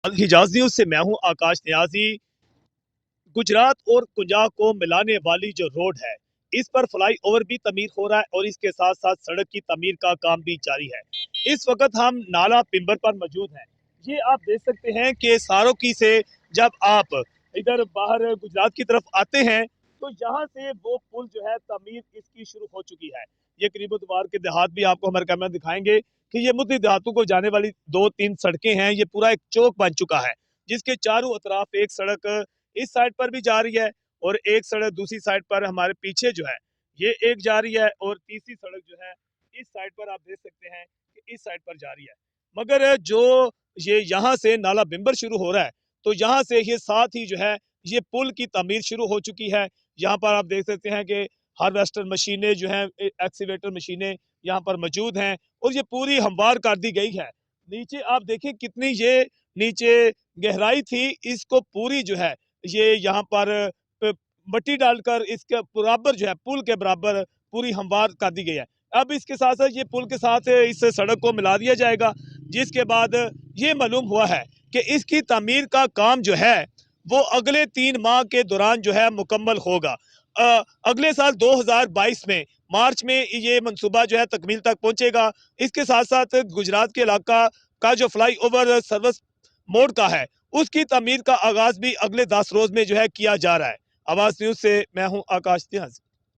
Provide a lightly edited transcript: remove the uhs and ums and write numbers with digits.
हिजाज news से मैं हूं आकाश न्याजी। गुजरात और पंजाब को मिलाने वाली जो रोड है, इस पर फ्लाई ओवर भी तमीर हो रहा है और इसके साथ साथ सड़क की तमीर का काम भी जारी है। इस वक्त हम नाला पिंबर पर मौजूद हैं। ये आप देख सकते हैं कि सारोकी से जब आप इधर बाहर गुजरात की तरफ आते हैं तो यहाँ से वो पुल जो है तमीर इसकी शुरू हो चुकी है। ये करीबोद्वार के देहात भी आपको हमारे कैमरा दिखाएंगे कि ये मुद्दे देहातों को जाने वाली 2-3 सड़कें हैं। ये पूरा एक चौक बन चुका है जिसके चारों अतराफ एक सड़क इस साइड पर भी जा रही है और एक सड़क दूसरी साइड पर हमारे पीछे जो है ये एक जा रही है और तीसरी सड़क जो है इस साइड पर आप देख सकते हैं कि इस साइड पर जा रही है। मगर जो ये यहाँ से नाला बिम्बर शुरू हो रहा है तो यहाँ से ये साथ ही जो है ये पुल की तमीर शुरू हो चुकी है। यहाँ पर आप देख सकते हैं कि हार्वेस्टर मशीनें जो हैं, एक्सीवेटर मशीनें यहाँ पर मौजूद हैं और ये पूरी हमवार कर दी गई है। नीचे आप देखें कितनी ये नीचे गहराई थी, इसको पूरी जो है ये यहाँ पर मट्टी डालकर इसके बराबर जो है पुल के बराबर पूरी हमवार कर दी गई है। अब इसके साथ साथ ये पुल के साथ इस सड़क को मिला दिया जाएगा, जिसके बाद ये मालूम हुआ है कि इसकी तामीर का काम जो है वो अगले 3 माह के दौरान जो है मुकम्मल होगा। अगले साल 2022 में मार्च में ये मंसूबा जो है तकमील तक पहुंचेगा। इसके साथ साथ गुजरात के इलाका का जो फ्लाई ओवर सर्विस मोड का है उसकी तमीर का आगाज भी अगले 10 रोज में जो है किया जा रहा है। आवाज न्यूज से मैं हूं आकाश न्याज।